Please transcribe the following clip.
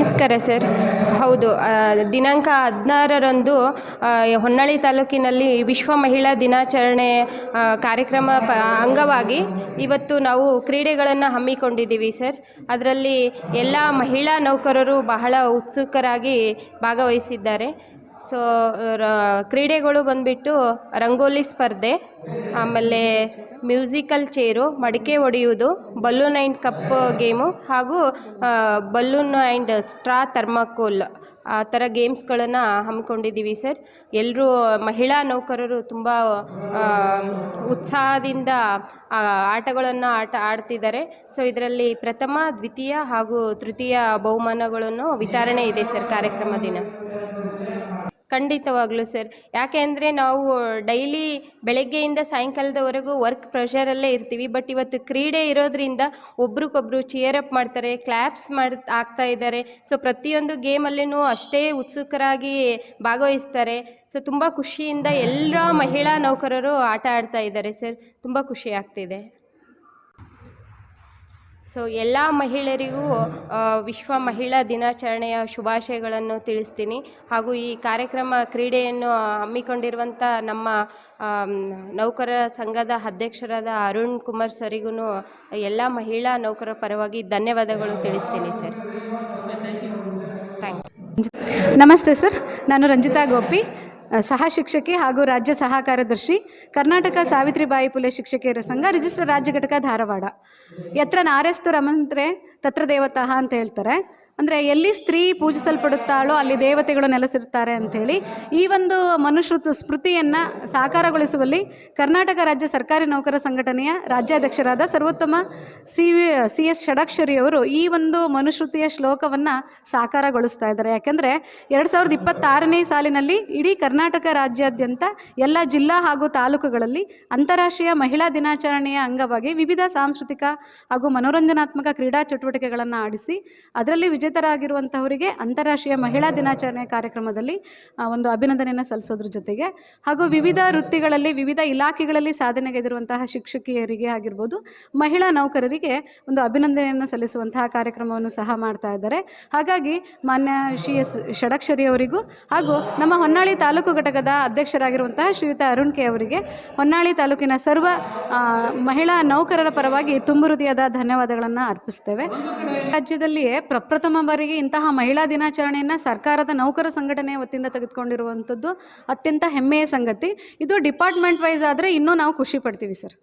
ನಮಸ್ಕಾರ ಸರ್. ಹೌದು, ದಿನಾಂಕ 16ರಂದು ಹೊನ್ನಾಳಿ ತಾಲೂಕಿನಲ್ಲಿ ವಿಶ್ವ ಮಹಿಳಾ ದಿನಾಚರಣೆ ಕಾರ್ಯಕ್ರಮ ಅಂಗವಾಗಿ ಇವತ್ತು ನಾವು ಕ್ರೀಡೆಗಳನ್ನು ಹಮ್ಮಿಕೊಂಡಿದ್ದೀವಿ ಸರ್. ಅದರಲ್ಲಿ ಎಲ್ಲ ಮಹಿಳಾ ನೌಕರರು ಬಹಳ ಉತ್ಸುಕರಾಗಿ ಭಾಗವಹಿಸಿದ್ದಾರೆ. ಸೊ ಕ್ರೀಡೆಗಳು ಬಂದುಬಿಟ್ಟು ರಂಗೋಲಿ ಸ್ಪರ್ಧೆ, ಆಮೇಲೆ ಮ್ಯೂಸಿಕಲ್ ಚೇರು, ಮಡಿಕೆ ಹೊಡೆಯುವುದು, ಬಲೂನ್ ಆ್ಯಂಡ್ ಕಪ್ ಗೇಮು ಹಾಗೂ ಬಲೂನ್ ಆ್ಯಂಡ್ ಸ್ಟ್ರಾ ಥರ್ಮಾಕೋಲ್ ಆ ಥರ ಗೇಮ್ಸ್ಗಳನ್ನು ಹಮ್ಮಿಕೊಂಡಿದ್ದೀವಿ ಸರ್. ಎಲ್ಲರೂ ಮಹಿಳಾ ನೌಕರರು ತುಂಬ ಉತ್ಸಾಹದಿಂದ ಆಟಗಳನ್ನು ಆಡ್ತಿದ್ದಾರೆ. ಸೊ ಇದರಲ್ಲಿ ಪ್ರಥಮ, ದ್ವಿತೀಯ ಹಾಗೂ ತೃತೀಯ ಬಹುಮಾನಗಳನ್ನು ವಿತರಣೆ ಇದೆ ಸರ್ ಕಾರ್ಯಕ್ರಮ ದಿನ. ಖಂಡಿತವಾಗ್ಲೂ ಸರ್. ಯಾಕೆ ಅಂದರೆ ನಾವು ಡೈಲಿ ಬೆಳಗ್ಗೆಯಿಂದ ಸಾಯಂಕಾಲದವರೆಗೂ ವರ್ಕ್ ಪ್ರೆಷರಲ್ಲೇ ಇರ್ತೀವಿ. ಬಟ್ ಇವತ್ತು ಕ್ರೀಡೆ ಇರೋದ್ರಿಂದ ಒಬ್ರಿಗೊಬ್ರು ಚಿಯರ್ ಅಪ್ ಮಾಡ್ತಾರೆ, ಕ್ಲ್ಯಾಪ್ಸ್ ಆಗ್ತಾ ಇದ್ದಾರೆ. ಸೊ ಪ್ರತಿಯೊಂದು ಗೇಮಲ್ಲಿನೂ ಅಷ್ಟೇ ಉತ್ಸುಕರಾಗಿ ಭಾಗವಹಿಸ್ತಾರೆ. ಸೊ ತುಂಬ ಖುಷಿಯಿಂದ ಎಲ್ಲ ಮಹಿಳಾ ನೌಕರರು ಆಟ ಆಡ್ತಾ ಇದ್ದಾರೆ ಸರ್. ತುಂಬ ಖುಷಿ ಆಗ್ತಿದೆ. ಸೊ ಎಲ್ಲ ಮಹಿಳೆಯರಿಗೂ ವಿಶ್ವ ಮಹಿಳಾ ದಿನಾಚರಣೆಯ ಶುಭಾಶಯಗಳನ್ನು ತಿಳಿಸ್ತೀನಿ. ಹಾಗೂ ಈ ಕಾರ್ಯಕ್ರಮ ಕ್ರೀಡೆಯನ್ನು ಹಮ್ಮಿಕೊಂಡಿರುವಂಥ ನಮ್ಮ ನೌಕರರ ಸಂಘದ ಅಧ್ಯಕ್ಷರಾದ ಅರುಣ್ ಕುಮಾರ್ ಸರಿಗೂ ಎಲ್ಲ ಮಹಿಳಾ ನೌಕರರ ಪರವಾಗಿ ಧನ್ಯವಾದಗಳು ತಿಳಿಸ್ತೀನಿ ಸರ್. Thank you. ನಮಸ್ತೆ ಸರ್, ನಾನು ರಂಜಿತಾ ಗೋಪಿ, ಸಹ ಶಿಕ್ಷಕಿ ಹಾಗೂ ರಾಜ್ಯ ಸಹ ಕಾರ್ಯದರ್ಶಿ, ಕರ್ನಾಟಕ ಸಾವಿತ್ರಿಬಾಯಿ ಪುಲೆ ಶಿಕ್ಷಕಿಯರ ಸಂಘ, ರಿಜಿಸ್ಟರ್ ರಾಜ್ಯ ಘಟಕ, ಧಾರವಾಡ. ಯತ್ರ ನಾರ್ಯಸ್ತು ರಮಂತ್ರೆ ತತ್ರ ದೇವತಃ ಅಂತ ಹೇಳ್ತಾರೆ. ಅಂದರೆ ಎಲ್ಲಿ ಸ್ತ್ರೀ ಪೂಜಿಸಲ್ಪಡುತ್ತಾಳೋ ಅಲ್ಲಿ ದೇವತೆಗಳು ನೆಲೆಸಿರ್ತಾರೆ ಅಂಥೇಳಿ ಈ ಒಂದು ಸ್ಮೃತಿಯನ್ನು ಸಾಕಾರಗೊಳಿಸುವಲ್ಲಿ ಕರ್ನಾಟಕ ರಾಜ್ಯ ಸರ್ಕಾರಿ ನೌಕರ ಸಂಘಟನೆಯ ರಾಜ್ಯಾಧ್ಯಕ್ಷರಾದ ಸರ್ವೋತ್ತಮ CS ಷಡಕ್ಷರಿಯವರು ಈ ಒಂದು ಮನುಶ್ರುತಿಯ ಶ್ಲೋಕವನ್ನು ಸಾಕಾರಗೊಳಿಸ್ತಾ ಇದ್ದಾರೆ. ಯಾಕೆಂದರೆ 2026ನೇ ಸಾಲಿನಲ್ಲಿ ಇಡೀ ಕರ್ನಾಟಕ ರಾಜ್ಯಾದ್ಯಂತ ಎಲ್ಲ ಜಿಲ್ಲಾ ಹಾಗೂ ತಾಲೂಕುಗಳಲ್ಲಿ ಅಂತಾರಾಷ್ಟ್ರೀಯ ಮಹಿಳಾ ದಿನಾಚರಣೆಯ ಅಂಗವಾಗಿ ವಿವಿಧ ಸಾಂಸ್ಕೃತಿಕ ಹಾಗೂ ಮನೋರಂಜನಾತ್ಮಕ ಕ್ರೀಡಾ ಚಟುವಟಿಕೆಗಳನ್ನು ಆಡಿಸಿ ಅದರಲ್ಲಿ ವಿಜೇತರಾಗಿರುವಂಥವರಿಗೆ ಅಂತಾರಾಷ್ಟ್ರೀಯ ಮಹಿಳಾ ದಿನಾಚರಣೆ ಕಾರ್ಯಕ್ರಮದಲ್ಲಿ ಒಂದು ಅಭಿನಂದನೆಯನ್ನು ಸಲ್ಲಿಸೋದ್ರ ಜೊತೆಗೆ ಹಾಗೂ ವಿವಿಧ ವೃತ್ತಿಗಳಲ್ಲಿ ವಿವಿಧ ಇಲಾಖೆಗಳಲ್ಲಿ ಸಾಧನೆಗೈದಿರುವಂತಹ ಶಿಕ್ಷಕಿಯರಿಗೆ ಆಗಿರ್ಬೋದು, ಮಹಿಳಾ ನೌಕರರಿಗೆ ಒಂದು ಅಭಿನಂದನೆಯನ್ನು ಸಲ್ಲಿಸುವಂತಹ ಕಾರ್ಯಕ್ರಮವನ್ನು ಸಹ ಮಾಡ್ತಾ ಇದ್ದಾರೆ. ಹಾಗಾಗಿ ಮಾನ್ಯ CS ಷಡಕ್ಷರಿ ಅವರಿಗೂ ಹಾಗೂ ನಮ್ಮ ಹೊನ್ನಾಳಿ ತಾಲೂಕು ಘಟಕದ ಅಧ್ಯಕ್ಷರಾಗಿರುವಂತಹ ಶ್ರೀಯುತ ಅರುಣ್ ಕೆ ಅವರಿಗೆ ಹೊನ್ನಾಳಿ ತಾಲೂಕಿನ ಸರ್ವ ಮಹಿಳಾ ನೌಕರರ ಪರವಾಗಿ ತುಂಬು ಹೃದಯದ ಧನ್ಯವಾದಗಳನ್ನು ಅರ್ಪಿಸ್ತೇವೆ. ರಾಜ್ಯದಲ್ಲಿಯೇ ಪ್ರಪ್ರಥಮ ಬಾರಿಗೆ ಇಂತಹ ಮಹಿಳಾ ದಿನಾಚರಣೆಯನ್ನು ಸರ್ಕಾರದ ನೌಕರ ಸಂಘಟನೆಯ ವತಿಯಿಂದ ತೆಗೆದುಕೊಂಡಿರುವಂಥದ್ದು ಅತ್ಯಂತ ಹೆಮ್ಮೆಯ ಸಂಗತಿ. ಇದು ಡಿಪಾರ್ಟ್ಮೆಂಟ್ ವೈಸ್ ಆದರೆ ಇನ್ನೂ ನಾವು ಖುಷಿ ಪಡ್ತೀವಿ ಸರ್.